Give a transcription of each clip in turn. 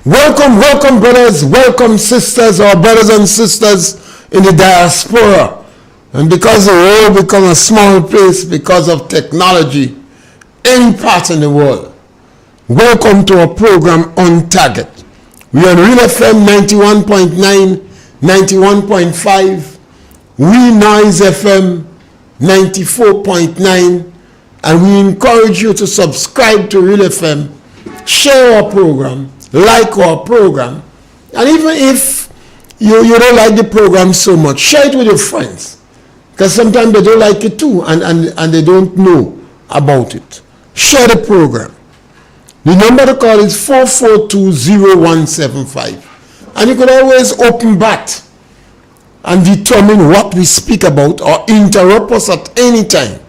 Welcome, welcome, brothers, welcome, sisters, our brothers and sisters in the diaspora. And because the world become a small place because of technology, any part in the world, welcome to our program On Target. We are on Real FM 91.9, 91.5, We Noise FM 94.9, and we encourage you to subscribe to Real FM, share our program, like our program, and even if you don't like the program so much, share it with your friends, because sometimes they don't like it too, and they don't know about it. Share the program. The number to call is 4420175, and you could always open bat and determine what we speak about or interrupt us at any time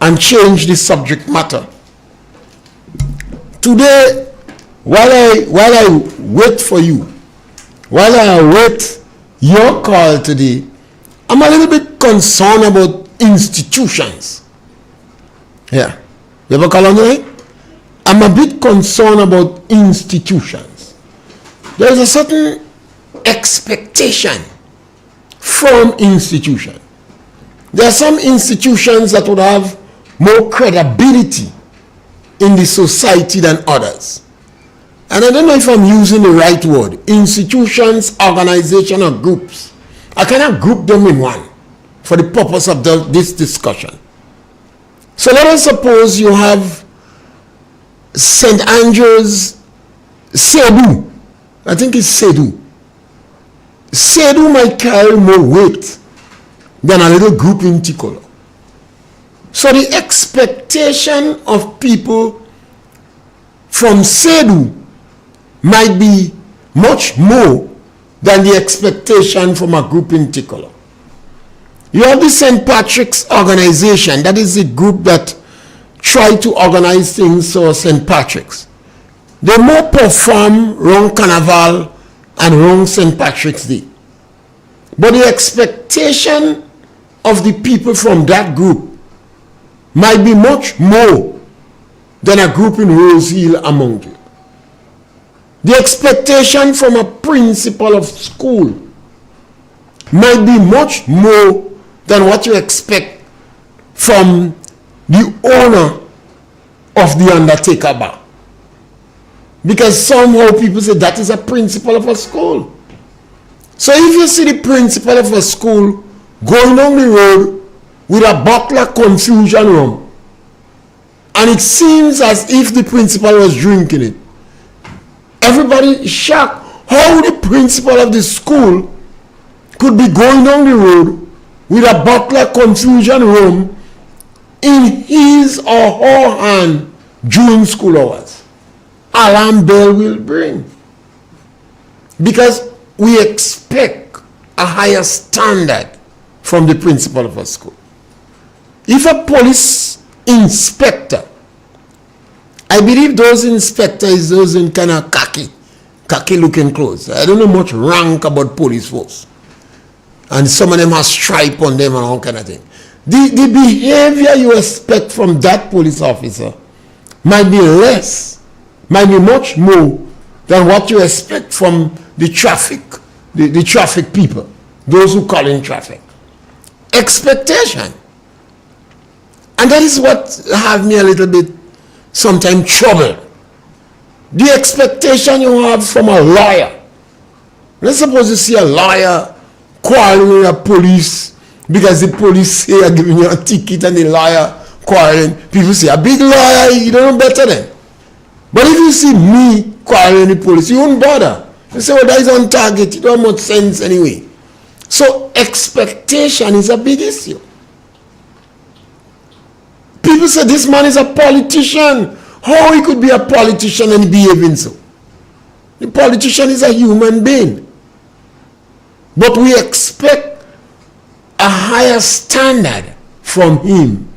and change the subject matter. Today, while I wait for you, while I await your call today, I'm a little bit concerned about institutions. Yeah. You ever call on it? I'm a bit concerned about institutions. There is a certain expectation from institutions. There are some institutions that would have more credibility in the society than others. And I don't know if I'm using the right word. Institutions, organizations, or groups. I cannot group them in one for the purpose of this discussion. So let us suppose you have St. Andrew's Sedu. I think it's Sedu. Sedu might carry more weight than a little group in Tikolo. So the expectation of people from Sedu might be much more than the expectation from a group in Tikolo. You have the St. Patrick's organization. That is the group that try to organize things for St. Patrick's. They more perform around Carnival and around St. Patrick's Day. But the expectation of the people from that group might be much more than a group in Rose Hill among you. The expectation from a principal of school might be much more than what you expect from the owner of the Undertaker bar. Because somehow people say that is a principal of a school. So if you see the principal of a school going down the road with a bottle of confusion rum, and it seems as if the principal was drinking it, everybody is shocked how the principal of the school could be going down the road with a bottle of confusion rum in his or her hand during school hours. Alarm bell will ring. Because we expect a higher standard from the principal of a school. If a police inspector, I believe those inspectors, those in kind of khaki looking clothes. I don't know much rank about police force. And some of them have stripe on them and all kind of thing. The behavior you expect from that police officer might be less, might be much more than what you expect from the traffic, the traffic people, those who call in traffic. Expectation. And that is what have me a little bit sometimes troubled. The expectation you have from a lawyer. Let's suppose you see a lawyer quarreling with a police because the police say are giving you a ticket and the lawyer quarreling. People say, a big lawyer, you don't know better than. But if you see me quarreling with the police, you won't bother. You say, well, that is on target. It don't make sense anyway. So expectation is a big issue. People say this man is a politician. How he could be a politician and behaving so? The politician is a human being. But we expect a higher standard from him.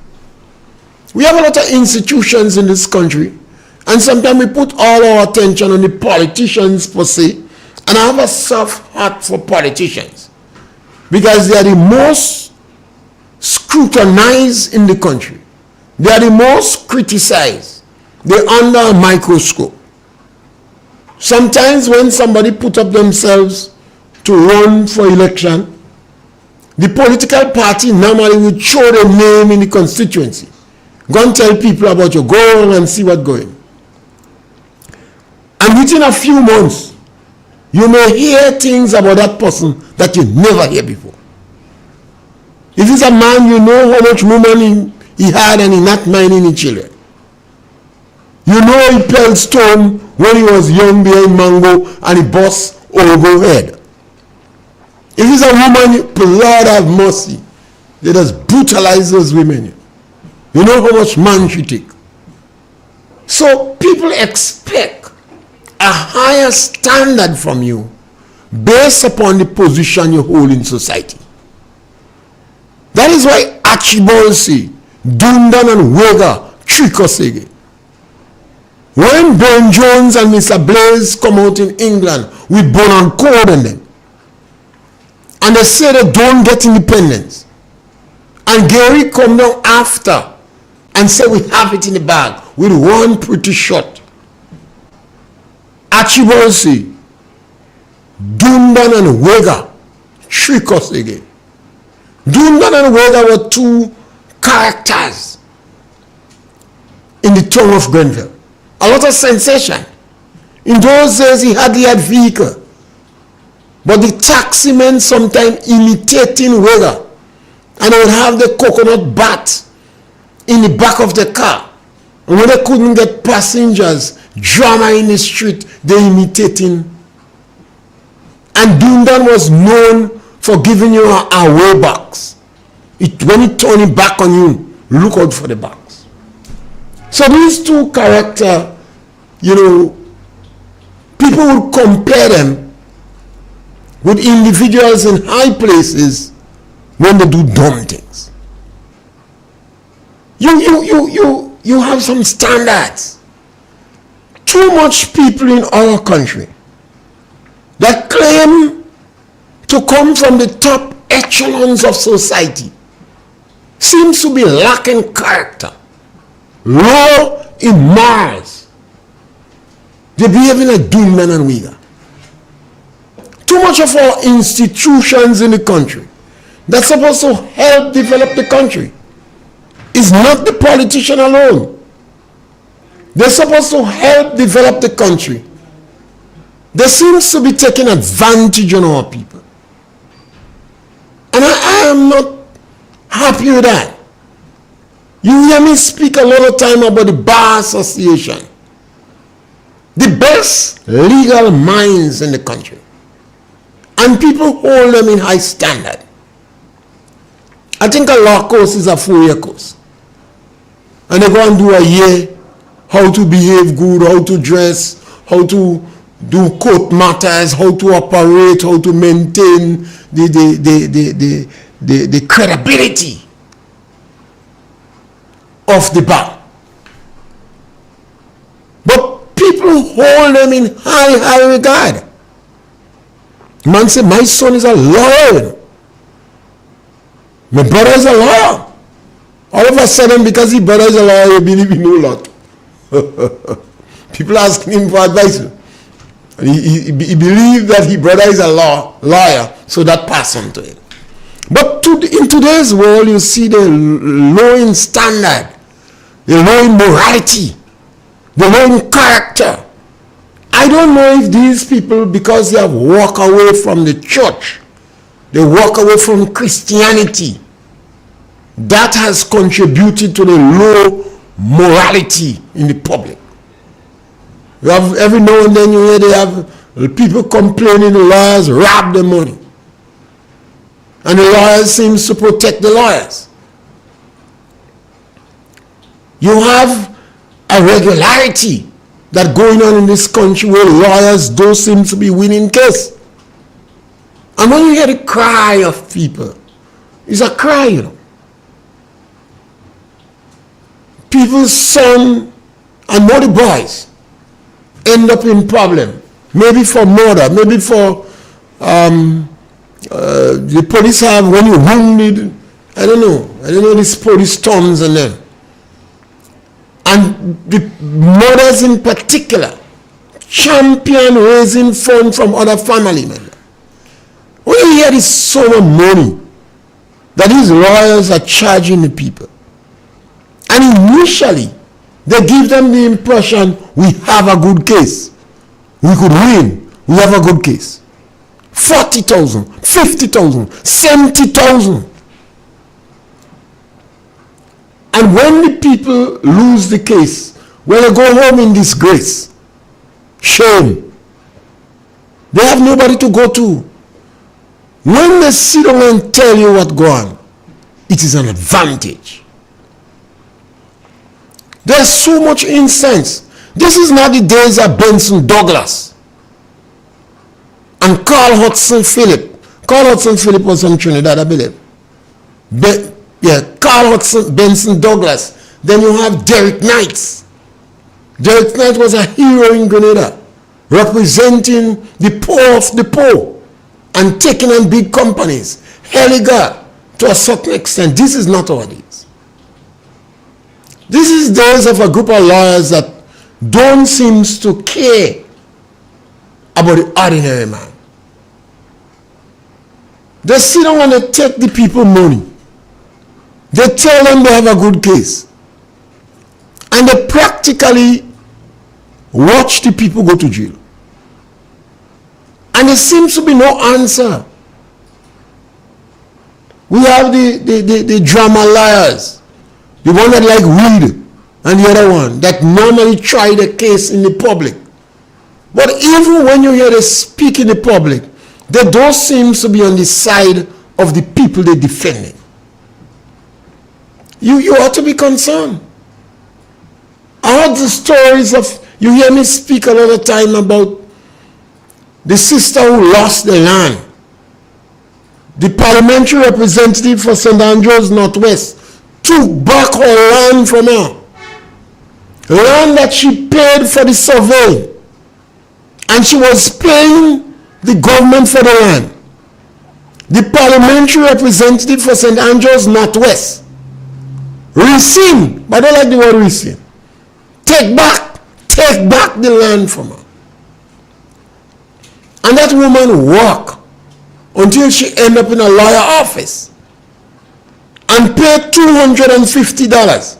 We have a lot of institutions in this country, and sometimes we put all our attention on the politicians per se, and I have a soft heart for politicians because they are the most scrutinized in the country. They are the most criticized. They're under a microscope. Sometimes when somebody put up themselves to run for election, the political party normally would show their name in the constituency. Go and tell people about your goal and see what's going. And within a few months, you may hear things about that person that you never hear before. If it's a man, you know how much women he had and he not minding his children. You know he pelted stone when he was young behind mango and he bust over head. If it's a woman, Lord have mercy, they just brutalize those women. You know how much man she take. So people expect a higher standard from you based upon the position you hold in society. That is why Archibald say, Dundan and Wega trick us again. When Ben Jones and Mr. Blaze come out in England with Bone and Code in them, and they say they don't get independence, and Gary come down after and say we have it in the bag with one pretty shot. Archibald say, Dundan and Wega trick us again. Dundan and Wega were two characters in the tongue of Grenville. A lot of sensation. In those days he hardly had vehicle. But the taxi men sometimes imitating Wega. And they would have the coconut bat in the back of the car. And when they couldn't get passengers, drama in the street, they imitating. And Dundan was known for giving you a way box. When it turn it back on you, look out for the box. So these two characters, people would compare them with individuals in high places when they do dumb things. You have some standards. Too much people in our country that claim to come from the top echelons of society seems to be lacking character, low in morals. They behave in a Dundan and Wega. Too much of our institutions in the country that's supposed to help develop the country is not the politician alone. They're supposed to help develop the country. They seems to be taking advantage on our people. And I am not happy with that. You hear me speak a lot of time about the Bar Association. The best legal minds in the country. And people hold them in high standard. I think a law course is a 4-year course. And they go and do a year, how to behave good, how to dress, how to do court matters, how to operate, how to maintain the credibility of the bar. But people hold them in high regard. Man say, my son is a lawyer. My brother is a lawyer. All of a sudden, because his brother is a lawyer, he believe he know a lot. People asking him for advice. And he believed that his brother is a lawyer, so that passed on to him. But in today's world, you see the low in standard, the low in morality, the low in character. I don't know if these people, because they have walked away from the church, they walk away from Christianity, that has contributed to the low morality in the public. You have, every now and then you hear they have people complaining the lawyers rob the money. And the lawyers seems to protect the lawyers. You have a regularity that going on in this country where lawyers don't seem to be winning case. And when you hear the cry of people, it's a cry, you know. People's son and more the boys end up in problem. Maybe for murder, maybe for the police have, when you wounded, I don't know these police storms and them. And the mothers in particular champion raising funds from other family members. When you hear this sum of money that these lawyers are charging the people, and initially they give them the impression we have a good case, we could win, we have a good case. 40,000, 50,000, 70,000. And when the people lose the case, when they go home in disgrace, shame, they have nobody to go to. When they sit down and tell you what's going on, it is an advantage. There's so much incense. This is not the days of Benson Douglas and Carl Hudson Phillip. Carl Hudson Phillip was from Trinidad, I believe. Carl Hudson, Benson Douglas. Then you have Derek Knight. Derek Knight was a hero in Grenada, representing the poor of the poor and taking on big companies. Heliga, to a certain extent. This is not our days. This is days of a group of lawyers that don't seem to care about the ordinary man. They sit down and they take the people money. They tell them they have a good case. And they practically watch the people go to jail. And there seems to be no answer. We have the drama liars. The one that like weed, and the other one that normally try the case in the public. But even when you hear them speak in the public, they don't seem to be on the side of the people they're defending. You ought to be concerned. I heard the stories of, you hear me speak a lot of time about the sister who lost the land. The parliamentary representative for St. Andrews Northwest took back her land from her. Land that she paid for the survey. And she was paying the government for the land. The parliamentary representative for St. Andrews Northwest, rescind, but I don't like the word rescind. Take back the land from her. And that woman worked until she ended up in a lawyer office and paid $250.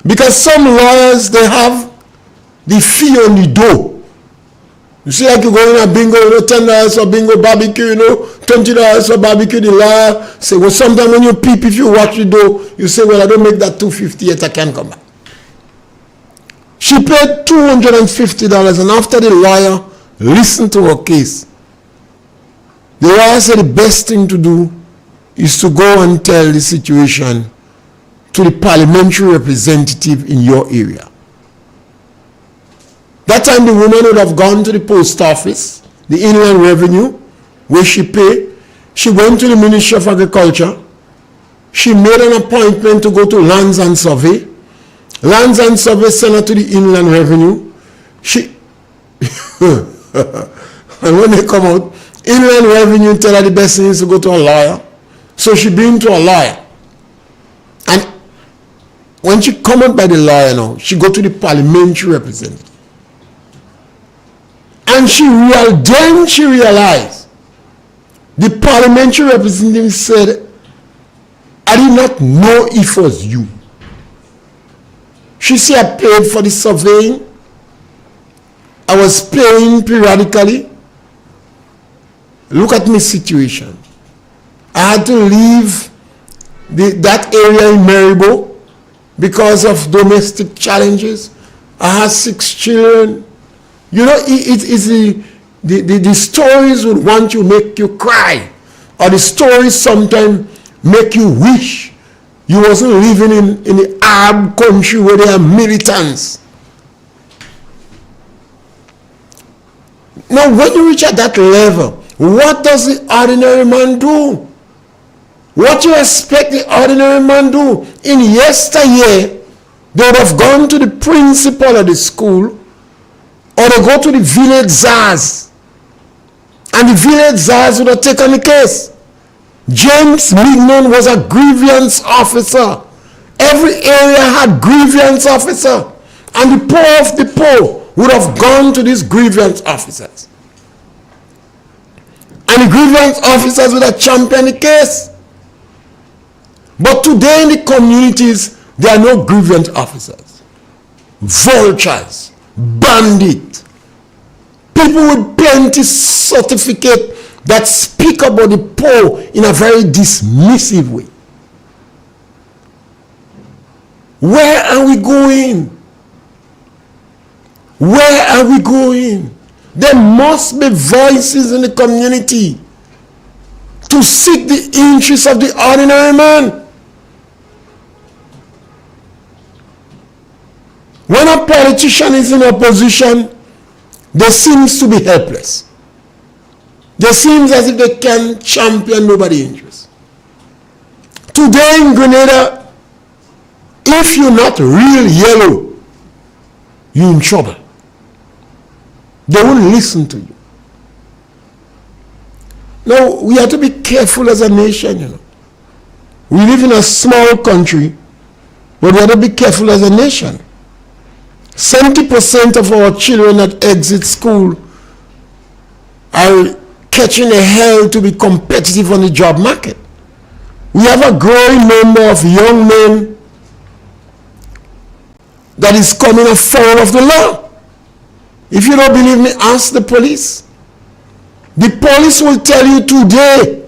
Because some lawyers, they have the fee on the door. You see, like you go in a bingo, $10 for bingo barbecue, $20 for barbecue, the lawyer say, well, sometimes when you peep, if you watch the door, you say, well, I don't make that $250 yet, I can't come back. She paid $250, and after the lawyer listened to her case, the lawyer said the best thing to do is to go and tell the situation to the parliamentary representative in your area. That time the woman would have gone to the post office, the Inland Revenue, where she paid. She went to the Ministry of Agriculture. She made an appointment to go to Lands and Survey. Lands and Survey sent her to the Inland Revenue. And when they come out, Inland Revenue tell her the best thing is to go to a lawyer. So she been to a lawyer. And when she come out by the lawyer now, she go to the parliamentary representative. And she realized, the parliamentary representative said, I did not know it was you. She said, I paid for the surveying. I was paying periodically. Look at my situation. I had to leave that area in Maribo because of domestic challenges. I had 6 children. You know, the stories would want to make you cry. Or the stories sometimes make you wish you wasn't living in the Arab country where there are militants. Now, when you reach at that level, what does the ordinary man do? What you expect the ordinary man do? In yesteryear, they would have gone to the principal of the school, or they go to the village czars, and the village czars would have taken the case. James Mignon was a grievance officer. Every area had grievance officer, and the poor of the poor would have gone to these grievance officers. And the grievance officers would have championed the case. But today in the communities, there are no grievance officers. Vultures, bandits, people with plenty certificate that speak about the poor in a very dismissive way. Where are we going? Where are we going? There must be voices in the community to seek the interests of the ordinary man. When a politician is in opposition, they seem to be helpless. They seem as if they can champion nobody's interests. Today in Grenada, if you're not real yellow, you're in trouble. They won't listen to you. Now, we have to be careful as a nation, you know. We live in a small country, but we have to be careful as a nation. 70% of our children that exit school are catching a hell to be competitive on the job market. We have a growing number of young men that is coming afoul of the law. If you don't believe me, ask the police. The police will tell you today,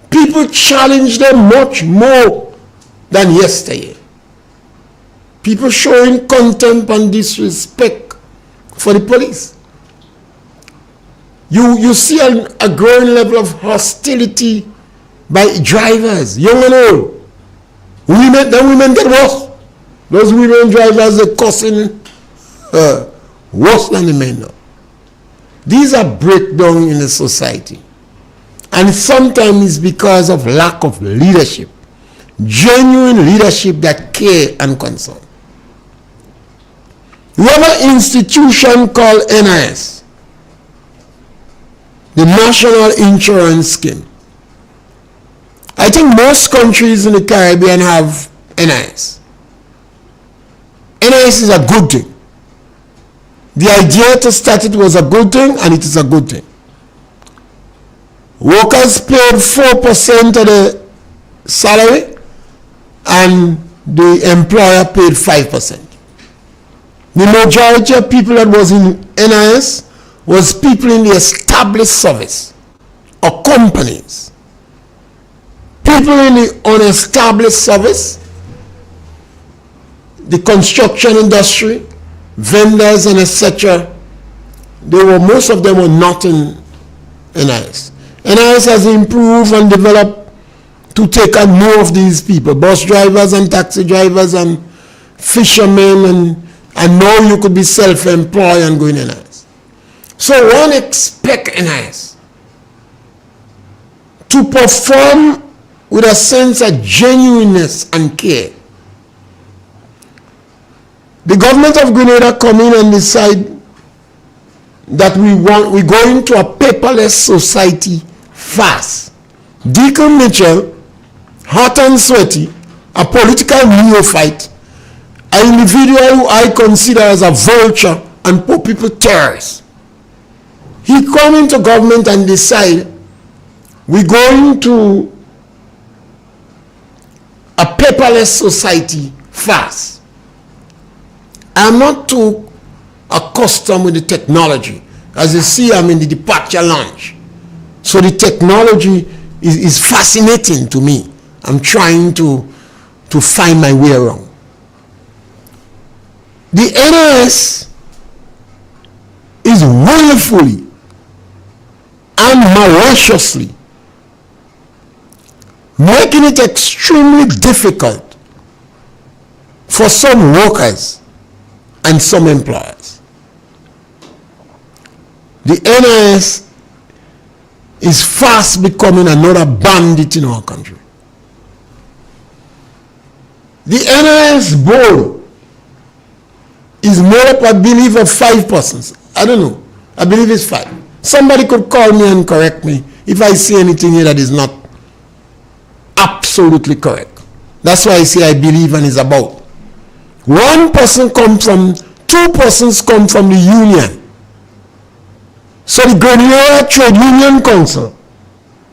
people challenge them much more than yesterday. People showing contempt and disrespect for the police. You see a growing level of hostility by drivers, young and old. Women get worse. Those women drivers are cussing worse than the men now. These are breakdowns in the society. And sometimes it's because of lack of leadership. Genuine leadership that care and concern. We have an institution called NIS, the National Insurance Scheme. I think most countries in the Caribbean have NIS. NIS is a good thing. The idea to start it was a good thing, and it is a good thing. Workers paid 4% of the salary, and the employer paid 5%. The majority of people that was in NIS was people in the established service or companies. People in the unestablished service, the construction industry, vendors and etc., most of them were not in NIS. NIS has improved and developed to take on more of these people, bus drivers and taxi drivers and fishermen, and now you could be self-employed and go in NIS. So one expects NIS to perform with a sense of genuineness and care. The government of Grenada come in and decide that we're going to a paperless society fast. Deacon Mitchell, hot and sweaty, a political neophyte, an individual who I consider as a vulture and poor people terrorist. He come into government and decide we're going to a paperless society fast. I'm not too accustomed with the technology. As you see, I'm in the departure lounge. So the technology is fascinating to me. I'm trying to find my way around. The NIS is willfully and maliciously making it extremely difficult for some workers and some employers. The NIS is fast becoming another bandit in our country. The NIS board is made up, I believe, of 5 persons. I don't know. I believe it's 5. Somebody could call me and correct me if I see anything here that is not absolutely correct. That's why I say I believe and is about. One person comes from 2 persons come from the union. So the Grenada Trade Union Council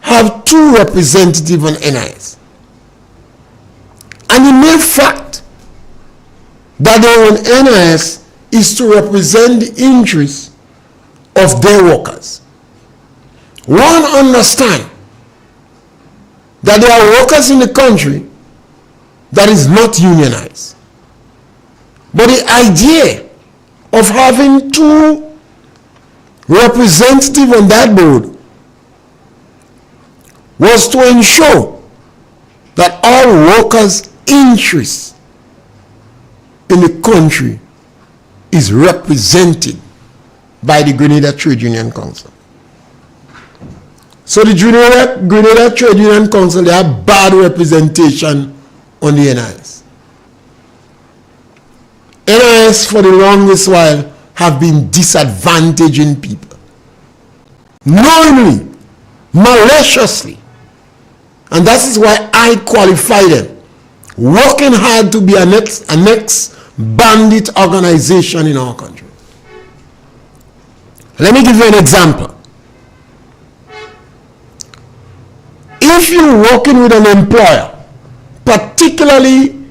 have 2 representatives on NIS. And the mere fact that they are on NIS is to represent the interests of their workers. One understand that there are workers in the country that is not unionized. But the idea of having 2 representatives on that board was to ensure that all workers' interests in the country is represented by the Grenada Trade Union Council. So the Grenada Trade Union Council, they have bad representation on the NIS. NIS for the longest while have been disadvantaging people, knowingly, maliciously, and that is why I qualify them, working hard to be a next bandit organization in our country. Let me give you an example. If you're working with an employer, particularly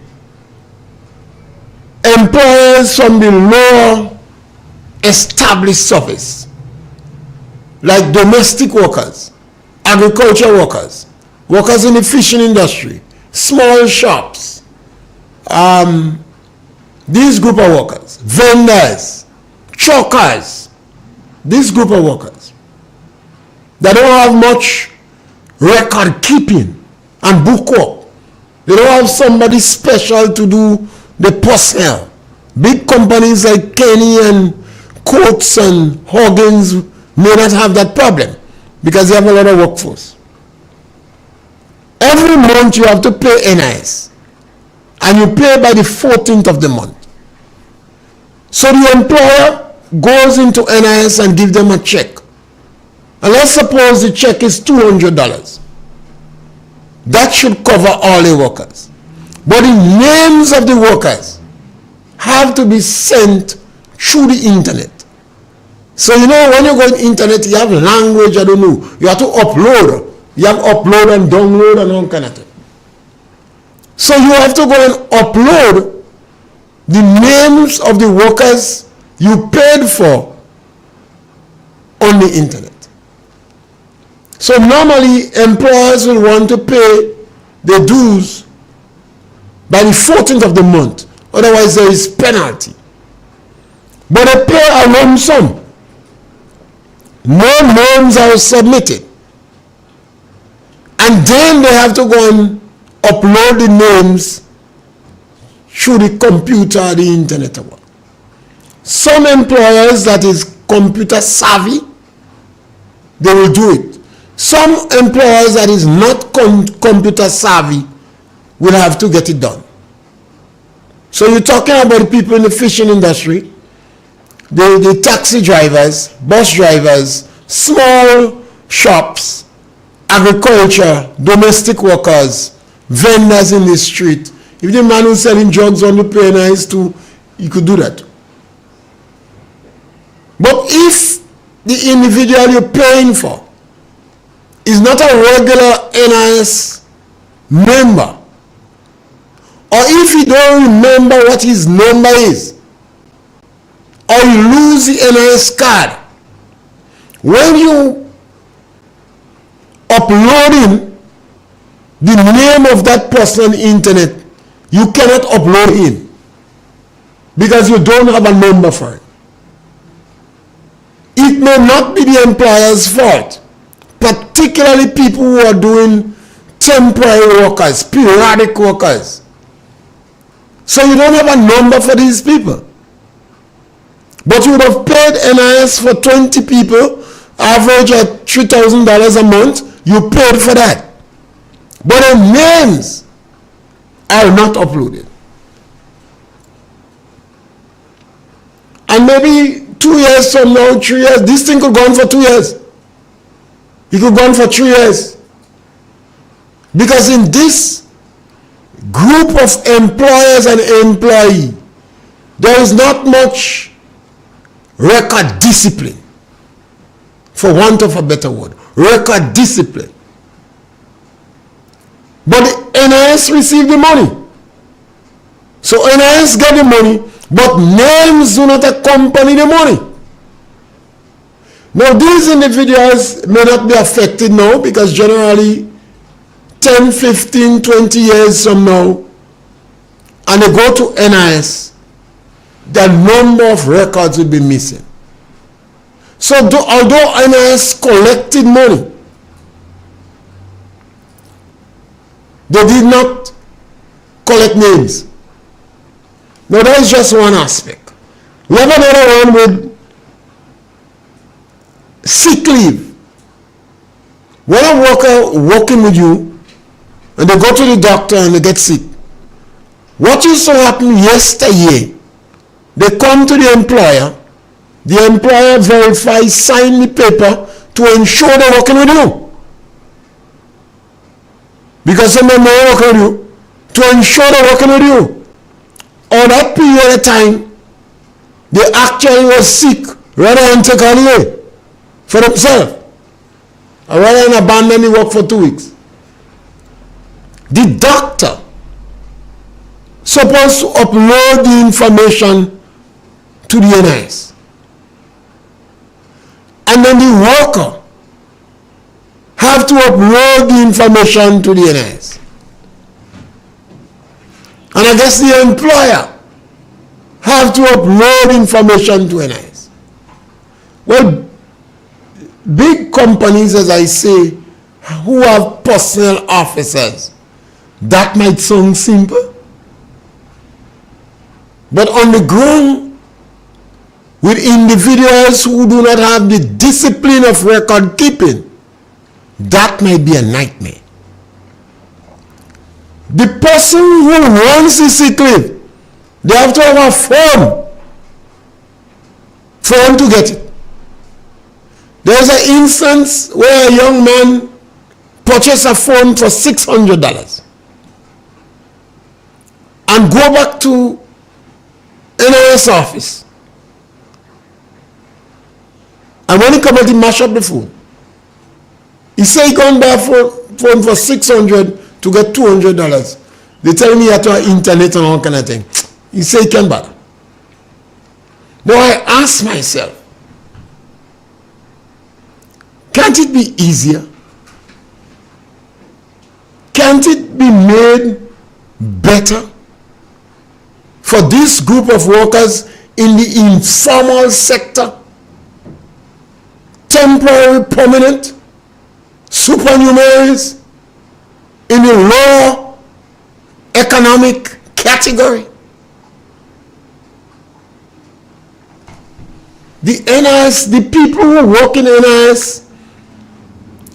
employers from the lower established service, like domestic workers, agriculture workers, workers in the fishing industry, small shops, this group of workers, vendors, truckers, this group of workers, they don't have much record keeping and book work. They don't have somebody special to do the personnel. Big companies like Kenny and Coates and Hoggins may not have that problem because they have a lot of workforce. Every month you have to pay NIS, and you pay by the 14th of the month. So the employer goes into NIS and gives them a check. And let's suppose the check is $200. That should cover all the workers. But the names of the workers have to be sent through the internet. So you know, when you go on the internet, you have language, I don't know. You have to upload. You have upload and download and all kind of thing. So you have to go and upload the names of the workers you paid for on the internet. So normally employers will want to pay the dues by the 14th of the month. Otherwise there is penalty. But they pay a lump sum. No names are submitted. And then they have to go and upload the names through the computer, the internet. Some employers that is computer savvy, they will do it. Some employers that is not computer savvy will have to get it done. So you're talking about the people in the fishing industry, the taxi drivers, bus drivers, small shops, agriculture, domestic workers, vendors in the street. If the man who's selling drugs on the PNIs too, he could do that. But if the individual you're paying for is not a regular NIS member, or if you don't remember what his number is, or you lose the NIS card, when you uploading the name of that person on the internet, you cannot upload him because you don't have a number for it. It may not be the employer's fault, particularly people who are doing temporary workers, periodic workers. So you don't have a number for these people. But you would have paid NIS for 20 people, average at $3,000 a month, you paid for that. But their names are not uploaded. And maybe 2 years from now, 3 years, this thing could go on for 2 years. It could go on for 3 years. Because in this group of employers and employees, There is not much record discipline, for want of a better word. Record discipline. But the NIS received the money. So NIS get the money, but names do not accompany the money. Now these individuals may not be affected now, because generally 10, 15, 20 years from now, and they go to NIS, the number of records will be missing. So although NIS collected money, they did not collect names. Now that is just one aspect. We have another one with sick leave. When a worker working with you and they go to the doctor and they get sick, what used to happen yesterday, they come to the employer verifies, sign the paper to ensure they're working with you. Because someone may work with you, to ensure they're working with you. Or that period of time, they actually was sick, rather than take holiday for themselves, or rather than abandon the work for 2 weeks. The doctor supposed to upload the information to the NIS. And then the worker have to upload the information to the NIS. And I guess the employer have to upload information to NIS. Well, big companies, as I say, who have personnel officers, that might sound simple. But on the ground, with individuals who do not have the discipline of record keeping, that might be a nightmare. The person who wants the sick leave, they have to have a form for them to get it. There's an instance where a young man purchased a phone for $600 and go back to NIS office. And when he come out, he mash up the phone. He say he can't buy a phone for $600 to get $200. They tell me you have to have internet and all kind of thing. He say he can't buy. Now I ask myself, can't it be easier? Can't it be made better for this group of workers in the informal sector, temporary, permanent, supernumeraries, in the lower economic category? The NIS, the people who work in NIS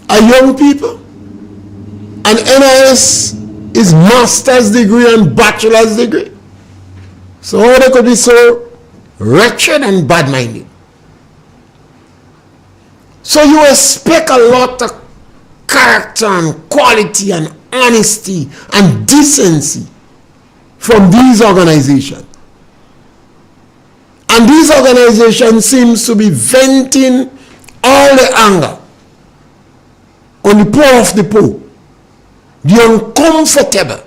are young people. And NIS is master's degree and bachelor's degree. So how they could be so wretched and bad-minded? So you expect a lot of character and quality and honesty and decency from these organizations. And these organizations seems to be venting all the anger on the poor of the poor, the uncomfortable,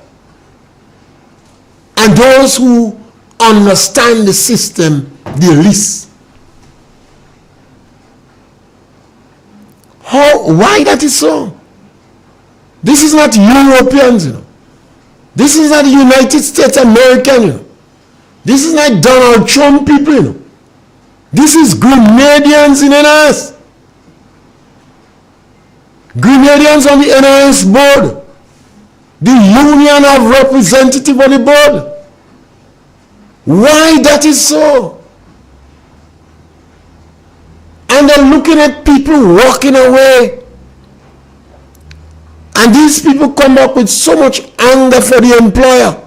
and those who understand the system the least. Why that is so? This is not Europeans, you know. This is not the United States American, you know. This is not Donald Trump people, you know. This is Grenadians in NIS. Grenadians on the NIS board. The union of representatives on the board. Why that is so? And they're looking at people walking away. And these people come up with so much anger for the employer.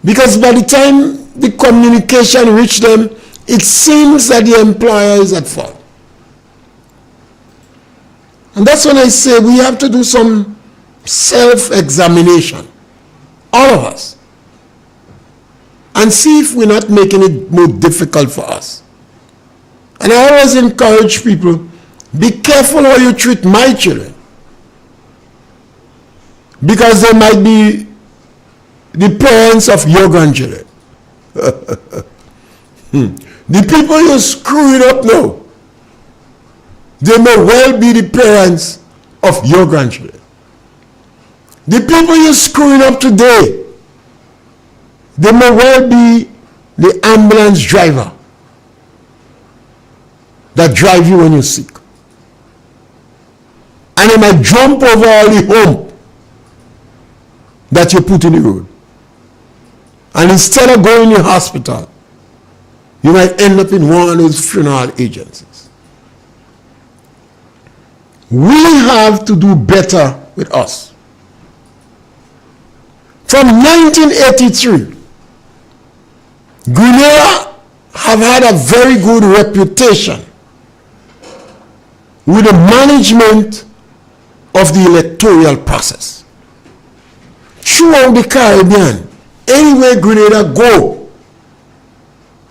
Because by the time the communication reaches them, it seems that the employer is at fault. And that's when I say we have to do some self-examination. All of us. and see if we're not making it more difficult for us. And I always encourage people, be careful how you treat my children, because they might be the parents of your grandchildren. The people you're screwing up now, they may well be the parents of your grandchildren. The people you're screwing up today, they may well be the ambulance driver that drive you when you're sick. And they might jump over all the hump that you put in the road. And instead of going to the hospital, you might end up in one of those funeral agencies. We have to do better with us. From 1983, Grenada have had a very good reputation with the management of the electoral process. Throughout the Caribbean, anywhere Grenada go,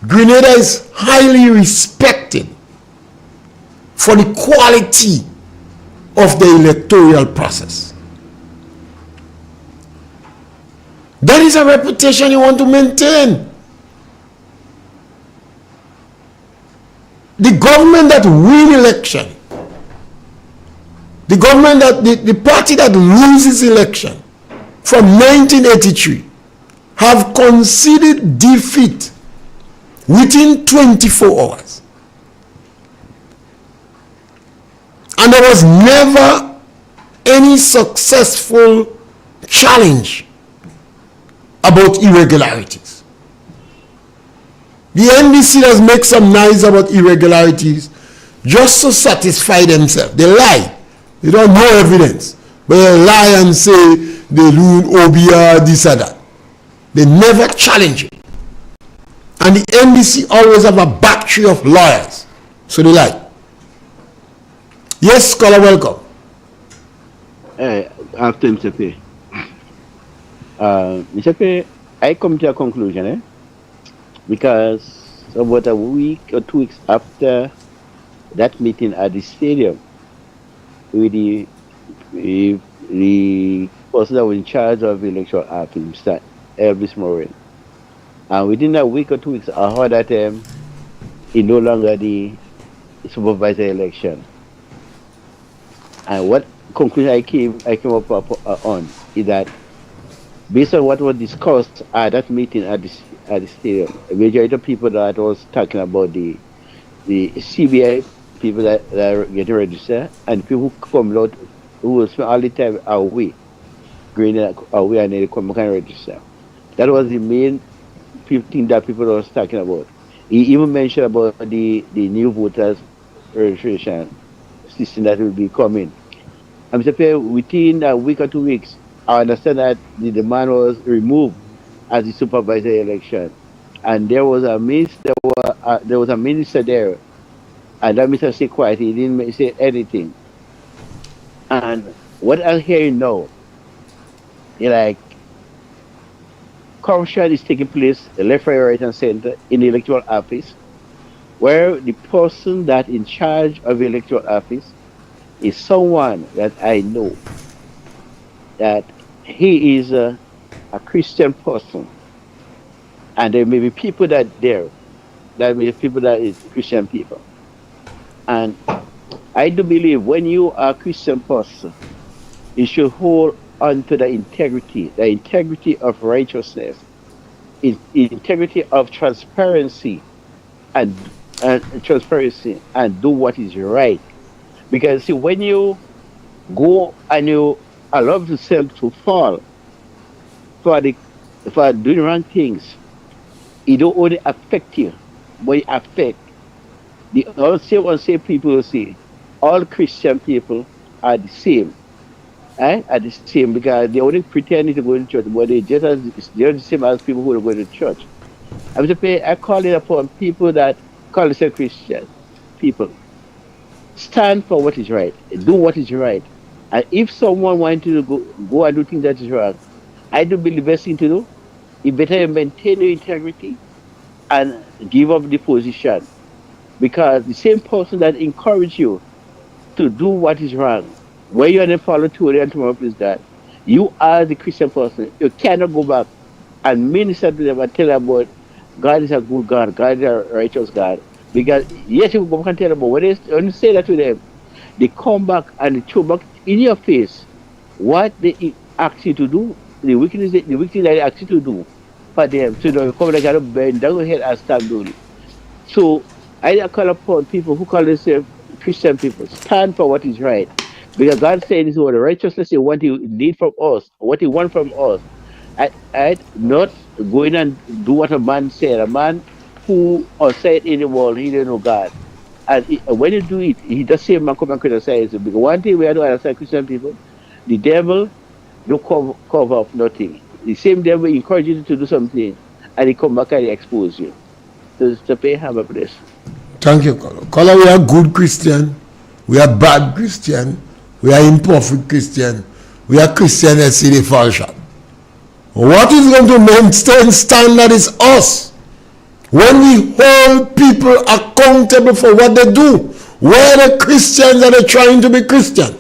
Grenada is highly respected for the quality of the electoral process. That is a reputation you want to maintain. The government that win election, the government that the party that loses election from 1983 have conceded defeat within 24 hours. And there was never any successful challenge about irregularities. The NDC does make some noise about irregularities just to satisfy themselves. They lie. They don't know evidence. But they lie and say they do OBR, this or that. They never challenge it. And the NDC always have a battery of lawyers. So they lie. Yes, Scholar, welcome. After Mr. P. Mr. P, I come to a conclusion, because about a week or 2 weeks after that meeting at the stadium with the person that was in charge of the electoral act, Mr. Elvis Morin, and within a week or 2 weeks, I heard that he no longer the supervisor election. And what conclusion I came up on is that, based on what was discussed at that meeting at the stadium, a majority of people that was talking about the CBI people that are getting registered, and people who come out who will spend all the time away, going away and then come and register. That was the main thing that people was talking about. He even mentioned about the new voters registration system that will be coming. I'm saying within a week or 2 weeks, I understand that the man was removed as the supervisor election, and there was a minister there, and that minister stayed quiet. He didn't say anything. And what I'm hearing now, like, corruption is taking place left, right, and center in the electoral office, where the person that in charge of the electoral office is someone that I know that he is a Christian person, and there may be people that may be people that is Christian people, and I do believe when you are a Christian person, you should hold on to the integrity of righteousness, integrity of transparency, and do what is right. Because see, when you go and you allow yourself to fall for doing wrong things, it don't only affect you, but it affect the same people will say all Christian people are the same. Are the same, because they only pretend to go to church, but they're the same as people who are going to church. I call it upon people that call themselves Christian people. Stand for what is right. Do what is right. And if someone wants to go and do things that is wrong, I do believe the best thing to do you better maintain your integrity and give up the position. Because the same person that encourage you to do what is wrong, when you're in follow today and tomorrow is that, you as a Christian person, you cannot go back and minister to them and tell them about God is a good God, God is a righteous God. Because yes, you go back and tell them, but when you say that to them, they come back and they throw back in your face what they ask you to do, the wickedness that they ask you to do for them. So now you come like and bend down your head and start doing it. So I call upon people who call themselves Christian people, stand for what is right. Because God said this word, righteousness is what He need from us, what He want from us. Not going and do what a man said. A man who or said in the world, he didn't know God. And when you do it, he does say man come and criticize you. Because one thing we have to understand Christian people, the devil don't cover up nothing. The same devil encourage you to do something and he come back and he expose you. So to pay him a place. Thank you, Color. Color, we are good Christian. We are bad Christian. We are imperfect Christian. We are Christian that see the fall shot. What is going to maintain standard is us. When we hold people accountable for what they do, we're the Christians that are trying to be Christian.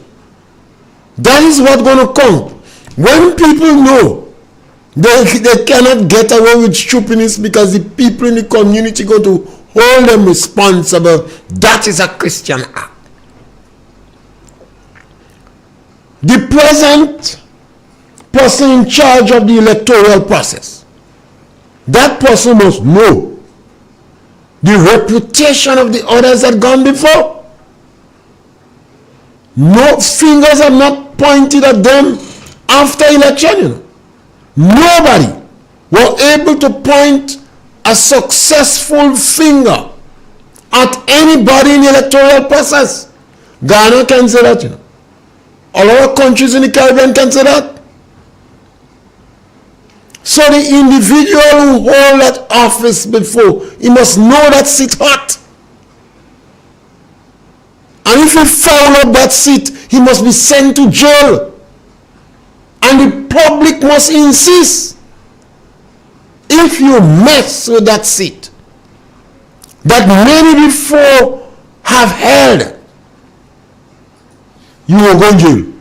That is what's going to count. When people know they cannot get away with stupidness because the people in the community go to hold them responsible, that is a Christian act. The present person in charge of the electoral process, that person must know the reputation of the others that gone before. No fingers are not pointed at them after election. You know. Nobody was able to point a successful finger at anybody in the electoral process. Ghana can say that, you know. All our countries in the Caribbean can say that. So the individual who hold that office before, he must know that seat hot. And if he foul up that seat, he must be sent to jail. And the public must insist, if you mess with that seat that many before have held, you will go to jail,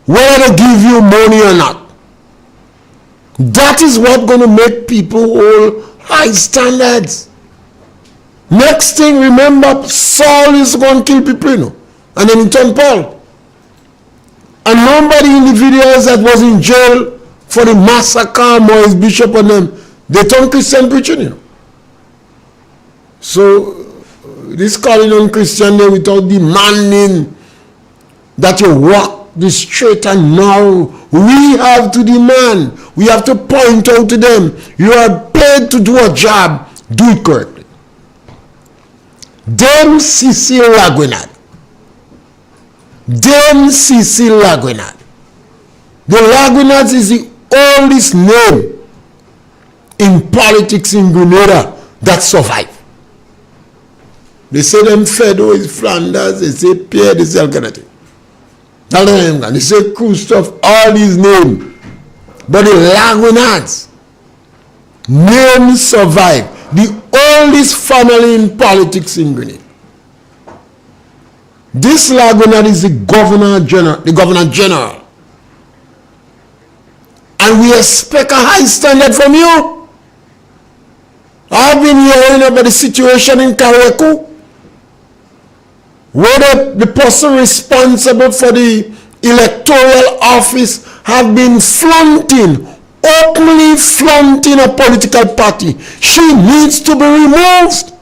whether they give you money or not. That is what's going to make people hold high standards. Next thing, remember, Saul is going to kill people, you know, and then he turned Paul. A number of the individuals that was in jail for the massacre, Morris Bishop and them, they turned Christian preaching, you know. So this calling on Christian day without demanding that you walk the straight and narrow, we have to demand, we have to point out to them, you are paid to do a job, do it correctly. Dame Cecil Laguenad. Dame Cecil Laguenad. The Laguenads is the oldest name in politics in Grenada that survived. They say them Fedo is Flanders, they say Pierre, they say Alcanati. They say Christophe, all these names. But the Laguenads name survive. The oldest family in politics in Grenada. This Laguenad is the Governor General. And we expect a high standard from you. I've been hearing about the situation in Kareku, where the person responsible for the electoral office have been openly flaunting a political party. She needs to be removed.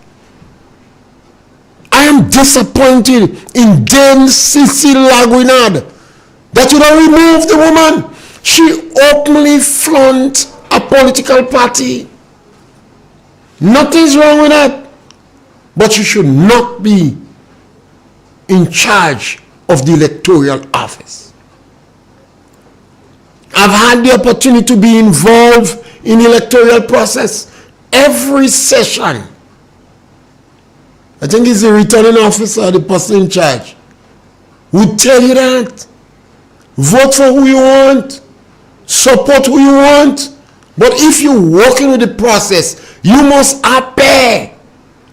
I am disappointed in Dame Cecil Laguenad that you don't remove the woman. She openly flaunts a political party. Nothing's wrong with that. But she should not be in charge of the electoral office. I've had the opportunity to be involved in the electoral process. Every session, I think it's the returning officer, the person in charge, would tell you that. Vote for who you want, support who you want, But if you're working with the process, you must appear.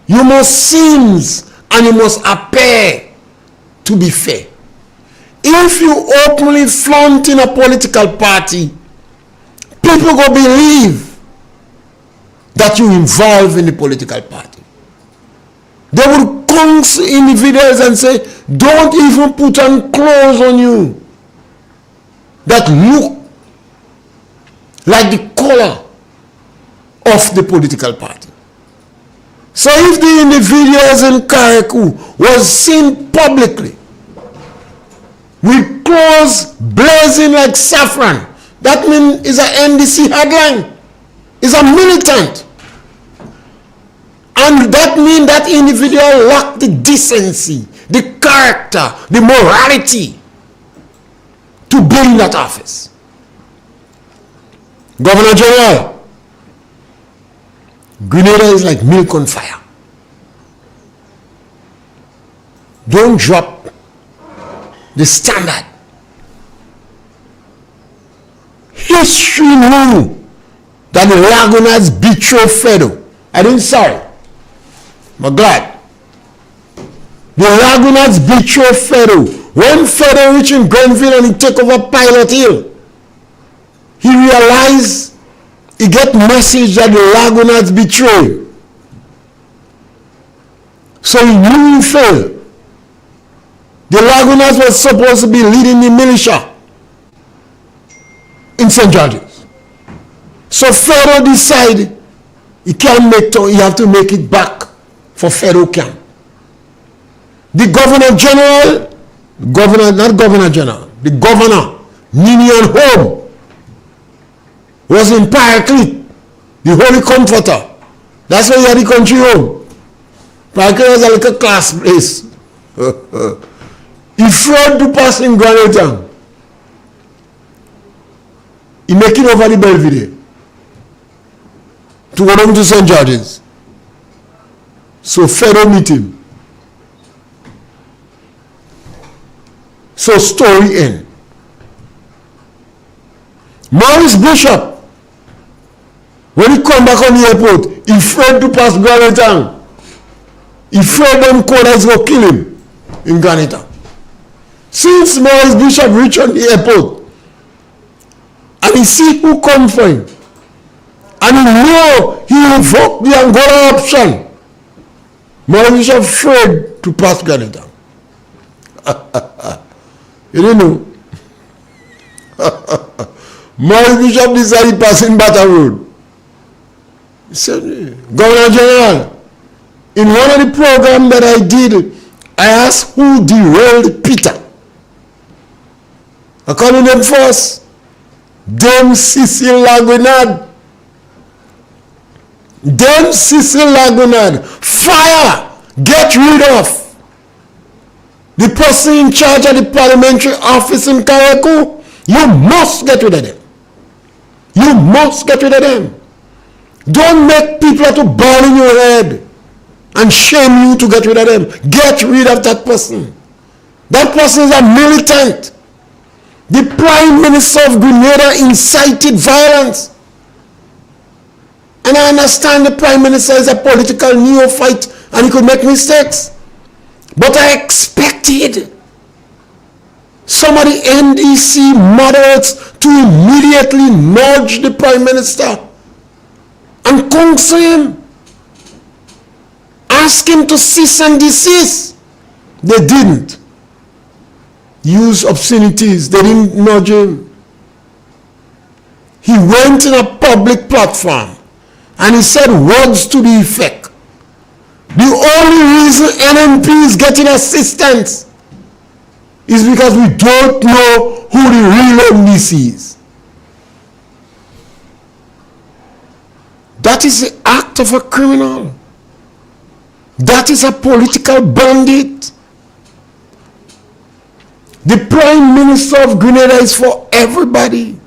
You must seem and you must appear to be fair. If you openly flaunt in a political party, people go believe that you involved in the political party. They will come to individuals and say, don't even put on clothes on you that look like the color of the political party. So if the individuals in Karakou was seen publicly with clothes blazing like saffron, that means it's an NDC headline. It's a militant. And that means that individual lacked the decency, the character, the morality to be in that office. Governor General, Grenada is like milk on fire. Don't drop the standard. History knew that the Lagunas betrayed Fedo. I didn't sorry, but glad. The Lagunas betrayed Fedo. When Fedo reached in Grenville and he took over Pilot Hill, he realized he get message that the Lagunas betrayed. So he knew he failed. The Lagunas was supposed to be leading the militia in St. George's. So Pharaoh decided he can't make it, he have to make it back for Pharaoh camp. The Governor General, not Governor General, the Governor, Ninian Home, was in Paraclete, the Holy Comforter. That's why he had the country home. Paraclete was a little class place. He fraud to pass in Granatown. He make it over the Belvedere to go down to St. George's. So Pharaoh meet him. So story end. Maurice Bishop, when he come back on the airport, he afraid to pass Granatown. He afraid them coders go kill him in Granatown. Since Maurice Bishop reached on the airport, and he see who come for him, and he know he invoked the Angola option, Maurice Bishop afraid to pass Granatown. You didn't know? Maurice Bishop decided passing Baton Road. He said, Governor General, in one of the programs that I did, I asked who derailed Peter. I call them first. Dame Cecil Lagunad. Dame Cecil Lagunad. Fire! Get rid of the person in charge of the parliamentary office in Karakou. You must get rid of them. You must get rid of them. Don't make people have to ball in your head and shame you to get rid of them. Get rid of that person. That person is a militant. The Prime Minister of Grenada incited violence. And I understand the Prime Minister is a political neophyte and he could make mistakes. But I expected some of the NDC moderates to immediately nudge the Prime Minister and counsel him. Ask him to cease and desist. They didn't. Use obscenities. They didn't nudge him. He went in a public platform and he said words to the effect. The only reason NMP is getting assistance is because we don't know who the real NDC is. That is the act of a criminal. That is a political bandit. The Prime Minister of Grenada is for everybody.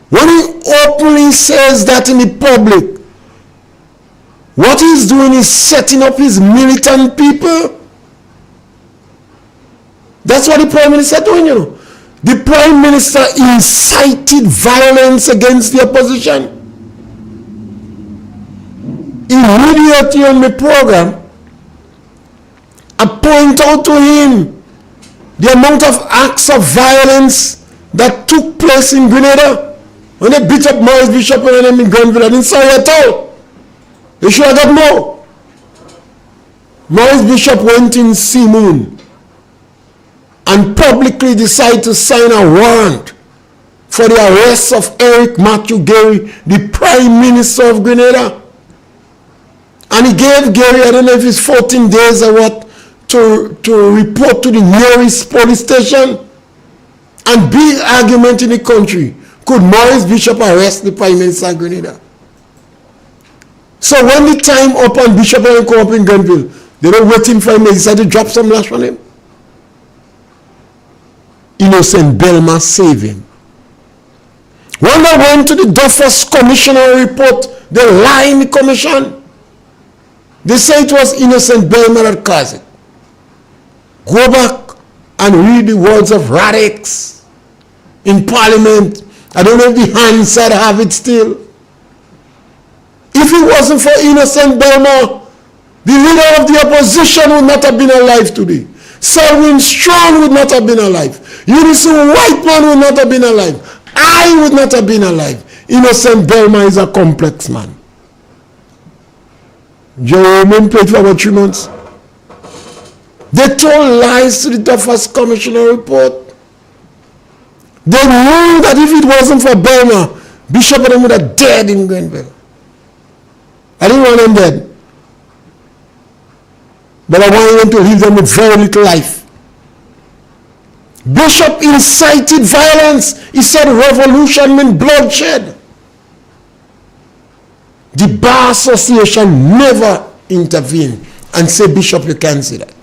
When he openly says that in the public, what he's doing is setting up his militant people. That's what the Prime Minister is doing, you know. The Prime Minister incited violence against the opposition. Immediately on the program, I point out to him the amount of acts of violence that took place in Grenada when they beat up Maurice Bishop and them in Grenville. I didn't say at all. They should have got more. Maurice Bishop went in Simoon and publicly decided to sign a warrant for the arrest of Eric Matthew Gary, the Prime Minister of Grenada. And he gave Gary, I don't know if it's 14 days or what, to report to the nearest police station. And big argument in the country. Could Maurice Bishop arrest the Prime Minister of Grenada? So when the time up on Bishop and come up in Grenville, they don't wait him for him, they decided to drop some lash on him. Innocent Belma saved him. When they went to the Duffers Commissioner report, they lie in the commission. They say it was Innocent Belma that caused it. Go back and read the words of Radix in Parliament. I don't know if the Hansard have it still. If it wasn't for Innocent Belma, the leader of the opposition would not have been alive today. Selwyn Strong would not have been alive. Unison Whiteman would not have been alive. I would not have been alive. Innocent Belma is a complex man. Jerome played for about 3 months. They told lies to the Duffers Commissioner report. They knew that if it wasn't for Belma, Bishop and them would have died in Grenville. I didn't want them dead. But I wanted them to leave them with very little life. Bishop incited violence. He said revolution meant bloodshed. The Bar Association never intervened and said, Bishop, you can't say that.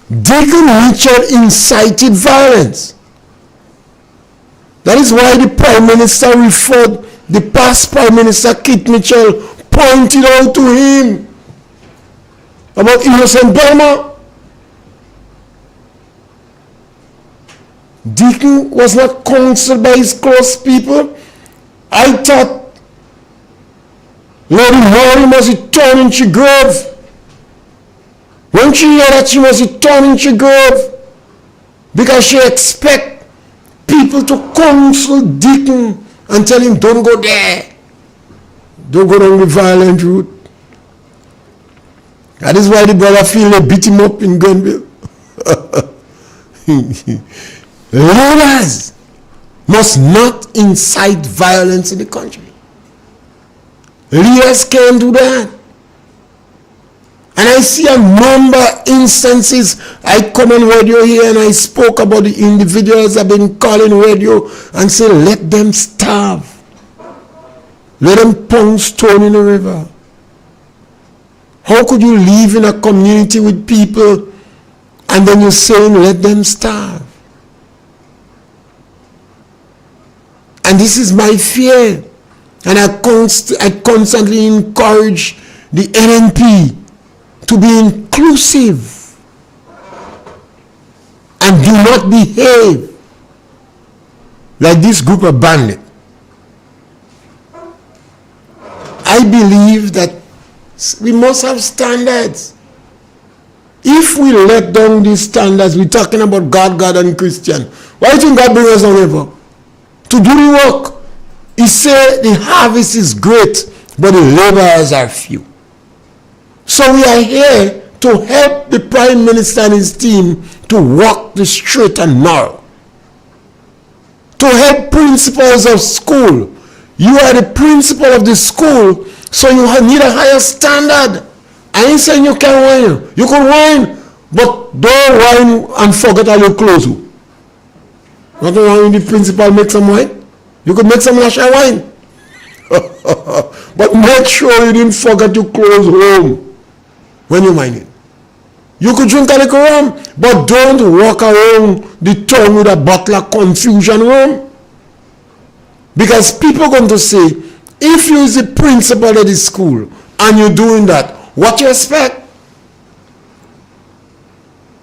Deacon Mitchell incited violence. That is why the Prime Minister referred, the past Prime Minister Kit Mitchell pointed out to him about Innocent Belma. Deacon was not counseled by his close people. I thought Lady Mary must return in she grave. When she heard that she must return in she grave, because she expect people to counsel Deacon and tell him, don't go there. Don't go down the violent route. That is why the brother feel they beat him up in Grenville. Leaders must not incite violence in the country. Leaders can't do that. And I see a number of instances. I come on radio here and I spoke about the individuals I've been calling radio and say, let them starve. Let them pound stone in the river. How could you live in a community with people and then you're saying, let them starve? And this is my fear. And I constantly encourage the NNP to be inclusive and do not behave like this group of bandits. I believe that we must have standards. If we let down these standards, we're talking about God, and Christian. Why do you think God bring us on ever? To do the work. He said the harvest is great, but the laborers are few. So we are here to help the Prime Minister and his team to walk the straight and narrow. To help principals of school. You are the principal of the school, so you need a higher standard. I ain't saying you can't whine. You can whine, but don't whine and forget all your clothes. Nothing wrong with the principal make some wine. You could make some lash wine. But make sure you didn't forget your clothes home when you mine it. You could drink a little rum, but don't walk around the town with a bottle of confusion rum. Because people are going to say, if you is the principal of the school and you're doing that, what you expect?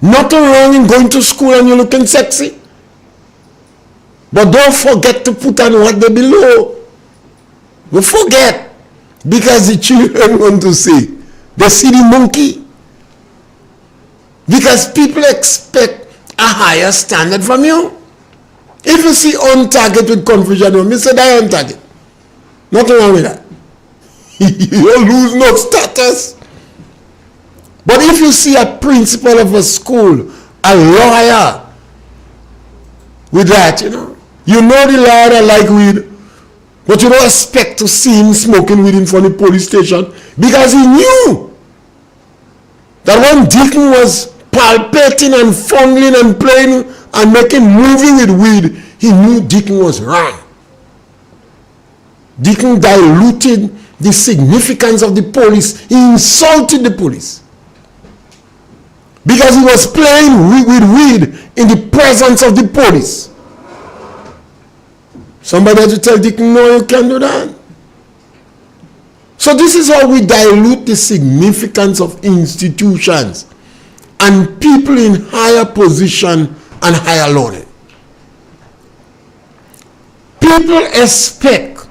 Nothing wrong in going to school and you're looking sexy. But don't forget to put on what they below. We forget. Because the children want to see. They see the monkey. Because people expect a higher standard from you. If you see on target with confusion, you say that on target. Nothing wrong with that. You lose no status. But if you see a principal of a school, a lawyer, with that, you know the lawyer like weed, but you don't expect to see him smoking weed in front of the police station because he knew that when Deacon was palpating and fondling and playing and making movie with weed, he knew Deacon was wrong. Deacon diluted the significance of the police. He insulted the police. Because he was playing with weed in the presence of the police. Somebody had to tell Deacon, no, you can't do that. So this is how we dilute the significance of institutions and people in higher position and higher learning. People expect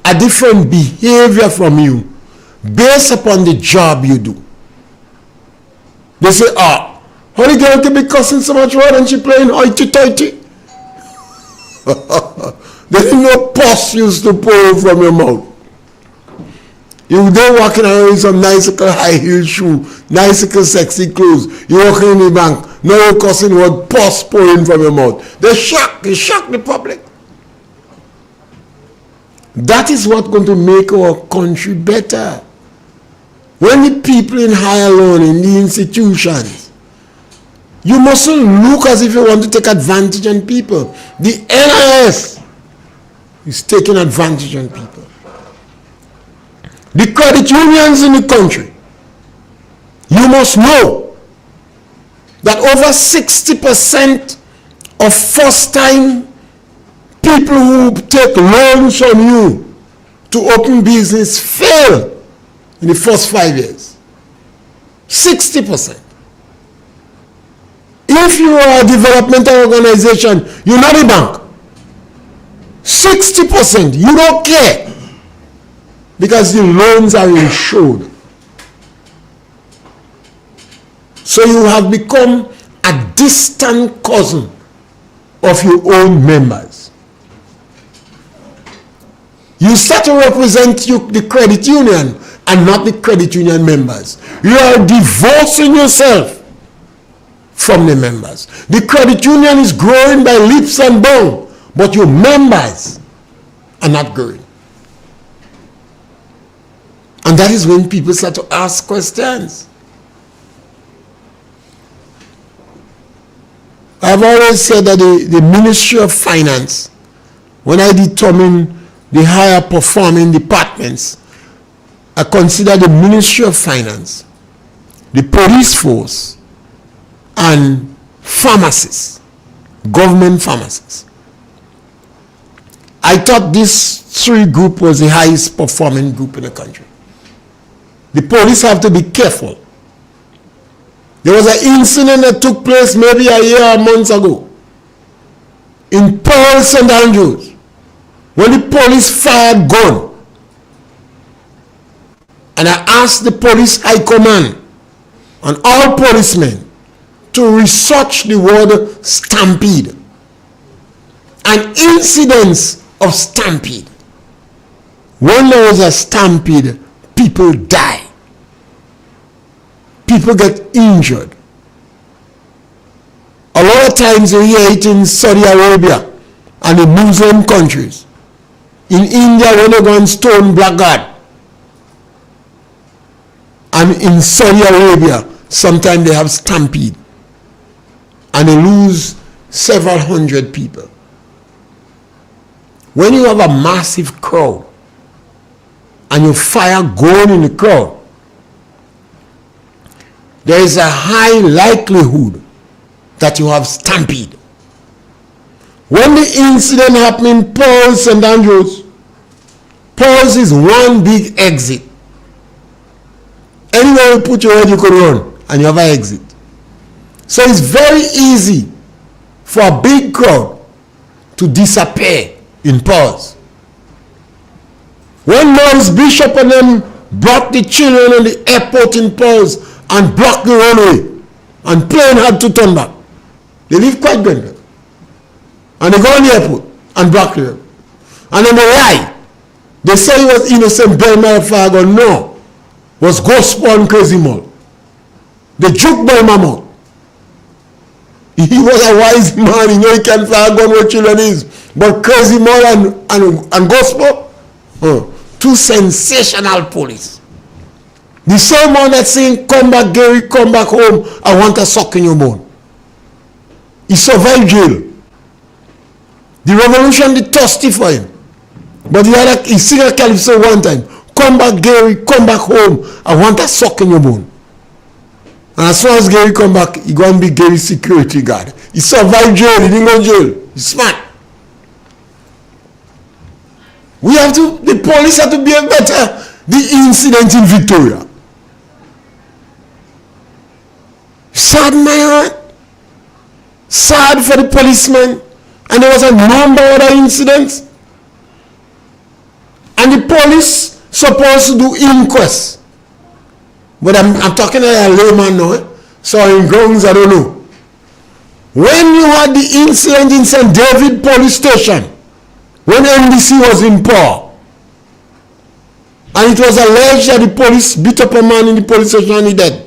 a different behavior from you based upon the job you do. They say, how the girl can be cussing so much word and she playing hoity-toity? There ain't no pus used to pour from your mouth. You there walking around with some nice high heel shoe, nice sexy clothes. You walking in the bank, no cussing word, pus pouring from your mouth. They shock the public. That is what's going to make our country better. When the people in higher learning, the institutions, you mustn't look as if you want to take advantage on people. The NIS is taking advantage on people. The credit unions in the country, you must know that over 60% of first-time people who take loans from you to open business fail in the first 5 years. 60%. If you are a developmental organization, you're not a bank. 60%, you don't care. Because the loans are insured. So you have become a distant cousin of your own members. You start to represent the credit union and not the credit union members. You are divorcing yourself from the members. The credit union is growing by leaps and bounds, but your members are not growing. And that is when people start to ask questions. I've always said that the Ministry of Finance, when I determine the higher performing departments, I consider the Ministry of Finance, the police force, and pharmacists, government pharmacists. I thought this three group was the highest performing group in the country. The police have to be careful. There was an incident that took place maybe a year or months ago in Paul St. Andrews when the police fired gun. And I asked the police high command and all policemen to research the word stampede and incidents of stampede. When there was a stampede, people die. People get injured. A lot of times you hear it in Saudi Arabia and in Muslim countries. In India, when they go and stone blackguard. And in Saudi Arabia, sometimes they have stampede. And they lose several hundred people. When you have a massive crowd, and you fire gun in the crowd, there is a high likelihood that you have stampede. When the incident happened in Paul St. Andrews, Paul's is one big exit. Anywhere you put your head, you could run, and you have an exit. So it's very easy for a big crowd to disappear in pause. When Lawrence Bishop and them brought the children on the airport in pause and blocked the runway, and plane had to turn back, they leave quite good. And they go on the airport and block the road. And then they lie. They say he was innocent, Belmar Fargo. No. It was Gospel and Crazy Mall. They joke Belmar Mall. He was a wise man. He know he can fire gun where children is. But Crazy Mall and Gospel, two sensational police. The same one that's saying, come back Gary, come back home, I want a suck in your bone. He survived jail. The revolution did thirsty for him. But the other, he sing a calypso one time, come back Gary, come back home, I want a suck in your bone. And as soon as Gary come back, he go and be Gary's security guard. He survived jail, he didn't go to jail. He's smart. The police have to be better. The incident in Victoria. Sad my heart. Sad for the policemen. And there was a number of other incidents. And the police supposed to do inquest. But I'm talking to a layman now. So in grounds, I don't know. When you had the incident in St. David police station, when NDC was in power, and it was alleged that the police beat up a man in the police station and he died.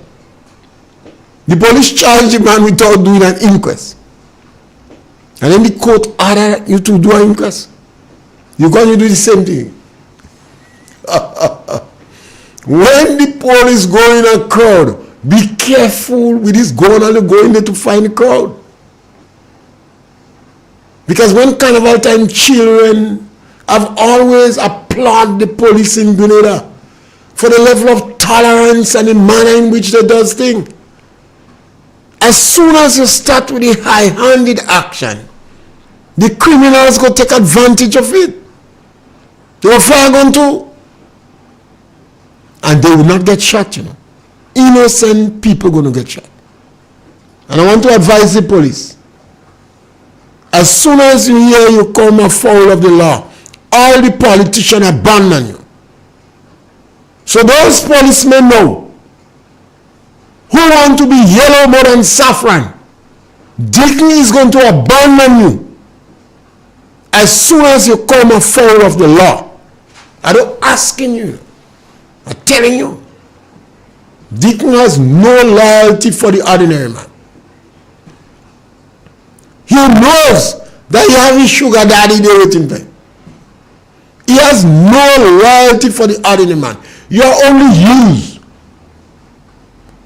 The police charged the man without doing an inquest. And then the court ordered you to do an inquest. You're going to do the same thing. When the police go in a crowd, be careful with this gun and go in there to find the crowd. Because when carnival time, children have always applauded the police in Grenada for the level of tolerance and the manner in which they do things. As soon as you start with the high-handed action, the criminals go take advantage of it. They will fire a gun too. And they will not get shot, you know. Innocent people going to get shot. And I want to advise the police. As soon as you hear you come afoul of the law, all the politicians abandon you. So those policemen know who want to be yellow more than saffron, Dickney is going to abandon you as soon as you come afoul of the law. I don't asking you. I'm telling you. Dickney has no loyalty for the ordinary man. He knows that you have a sugar daddy there waiting for him. He has no loyalty for the ordinary man. You are only used.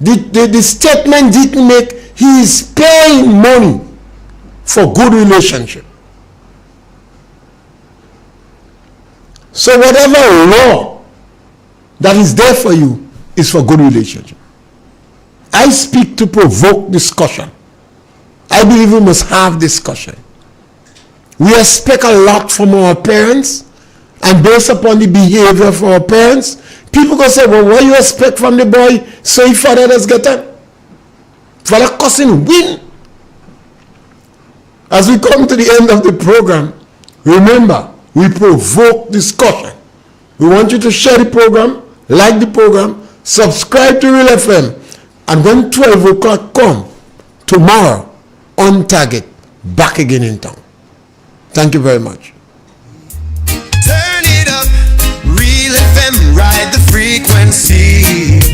The statement didn't make, he is paying money for good relationship. So whatever law that is there for you is for good relationship. I speak to provoke discussion. I believe we must have discussion. We expect a lot from our parents, and based upon the behavior of our parents, people can say, well, what do you expect from the boy? So if father does get him. Father cousin win. As we come to the end of the program, remember, we provoke discussion. We want you to share the program, like the program, subscribe to Real FM, and when 12 o'clock come, tomorrow, on target, back again in town. Thank you very much. Turn it up, Real FM, ride the frequency.